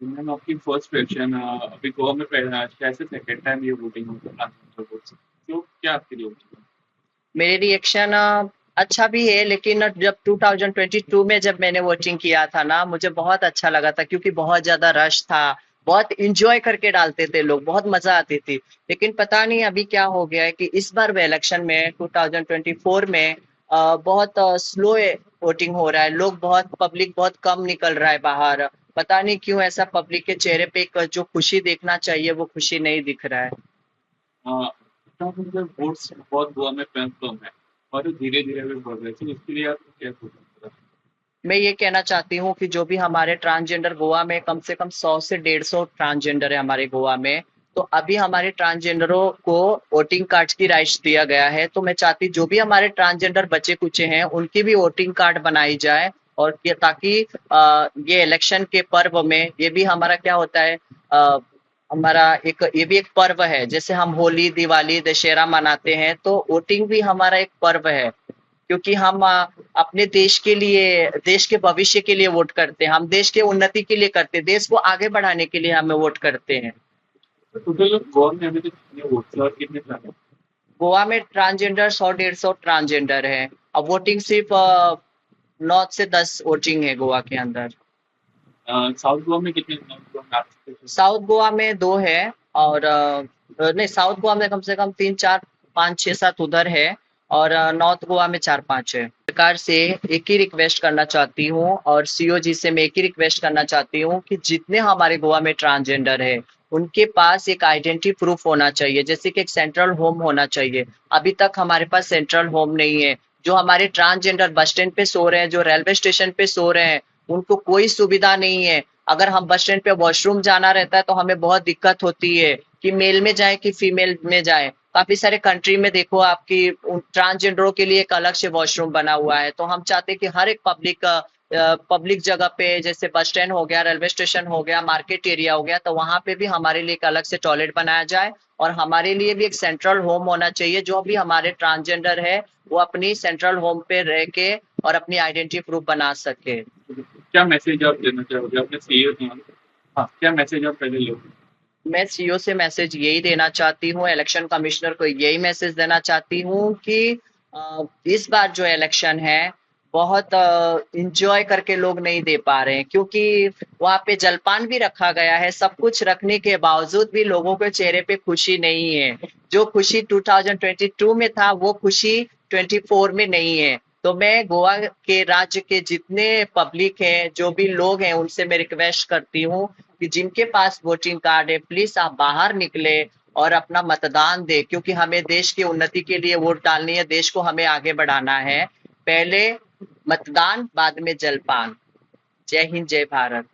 Ma'am आपकी first question अभी गोवा में कैसे सेकंड टाइम ये वोटिंग होगा ट्रांसजेंडर वोट से, तो क्या आपके लिए होगा? मेरे रिएक्शन अच्छा भी है, लेकिन जब 2022 में जब मैंने वोटिंग किया था ना, मुझे बहुत अच्छा लगा था क्योंकि बहुत ज्यादा रश था। बहुत इंजॉय करके डालते थे लोग, बहुत मजा आती थी। लेकिन पता नहीं अभी क्या हो गया है कि इस बार इलेक्शन में 2024 में बहुत स्लो वोटिंग हो रहा है। लोग बहुत पब्लिक बहुत कम निकल रहा है बाहर। पता नहीं क्यों ऐसा, पब्लिक के चेहरे पे एक जो खुशी देखना चाहिए वो खुशी नहीं दिख रहा है। ट्रांसजेंडर वोट्स बहुत गोवा में कम है और धीरे धीरे भी बढ़ रहे हैं, तो इसके लिए आप क्या सोचते हैं? मैं ये कहना चाहती हूँ कि जो भी हमारे ट्रांसजेंडर गोवा में कम से कम 100 से 150 ट्रांसजेंडर है हमारे गोवा में। तो अभी हमारे ट्रांसजेंडरों को वोटिंग कार्ड की राइट्स दिया गया है, तो मैं चाहती जो भी हमारे ट्रांसजेंडर बचे कुचे हैं उनकी भी वोटिंग कार्ड बनाई जाए। और ताकि ये इलेक्शन के पर्व में ये भी हमारा क्या होता है, अ, हमारा एक ये भी एक पर्व है। जैसे हम होली दिवाली दशहरा मनाते हैं, तो वोटिंग भी हमारा एक पर्व है। क्योंकि हम अपने देश के लिए, देश के भविष्य के लिए वोट करते हैं। हम देश के उन्नति के लिए करते हैं, देश को आगे बढ़ाने के लिए हमें वोट करते हैं। टोटल गोवा में अभी तक कितने वोट्स और कितने प्लान है? गोवा में ट्रांसजेंडर 100 150 ट्रांसजेंडर है। अब वोटिंग सिर्फ 9 से 10 वोटिंग है गोवा के अंदर। साउथ गोवा में कितने, नॉर्थ गोवा में आप साउथ गोवा में 2 है। और नहीं, साउथ गोवा में कम से कम 3 4 5 6 7 उधर है। और नॉर्थ गोवा में 4 5 है। सरकार से एक ही रिक्वेस्ट करना चाहती हूँ और सीओजी से मैं एक ही रिक्वेस्ट करना चाहती हूँ कि जितने हमारे गोवा में ट्रांसजेंडर है उनके पास एक आइडेंटिटी प्रूफ होना चाहिए, जैसे कि एक सेंट्रल होम होना चाहिए। अभी तक हमारे पास सेंट्रल होम नहीं है। जो हमारे ट्रांसजेंडर बस स्टैंड पे सो रहे हैं, जो रेलवे स्टेशन पे सो रहे हैं, उनको कोई सुविधा नहीं है। अगर हम बस स्टैंड पे वॉशरूम जाना रहता है तो हमें बहुत दिक्कत होती है कि मेल में जाए कि फीमेल में जाए। काफी सारे कंट्री में देखो आपकी ट्रांसजेंडरों के लिए एक अलग से वॉशरूम बना हुआ है। तो हम चाहते हैं कि हर एक पब्लिक जगह पे, जैसे बस स्टैंड हो गया, रेलवे स्टेशन हो गया, मार्केट एरिया हो गया, तो वहां पे भी हमारे लिए एक अलग से टॉयलेट बनाया जाए। और हमारे लिए भी एक सेंट्रल होम होना चाहिए। जो भी हमारे ट्रांसजेंडर है वो अपनी सेंट्रल होम पे रह के और अपनी आइडेंटिटी प्रूफ बना सके। क्या मैसेज आप देना चाहोगे अपने सीईओ को? हाँ, क्या मैसेज आप पहले लोगे? मैं सीईओ से मैसेज यही देना चाहती हूँ, इलेक्शन कमिश्नर को यही मैसेज देना चाहती हूँ कि इस बार जो इलेक्शन है बहुत इंजॉय करके लोग नहीं दे पा रहे हैं। क्योंकि वहां पे जलपान भी रखा गया है, सब कुछ रखने के बावजूद भी लोगों के चेहरे पे खुशी नहीं है। जो खुशी 2022 में था वो खुशी 24 में नहीं है। तो मैं गोवा के राज्य के जितने पब्लिक है, जो भी लोग हैं, उनसे मैं रिक्वेस्ट करती हूँ कि जिनके पास वोटिंग कार्ड है प्लीज आप बाहर निकले और अपना मतदान दे। क्योंकि हमें देश की उन्नति के लिए वोट डालनी है, देश को हमें आगे बढ़ाना है। पहले मतदान, बाद में जलपान। जय हिंद, जय Bharat.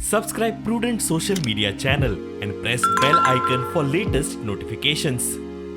Subscribe Prudent social media channel and press bell icon for latest notifications.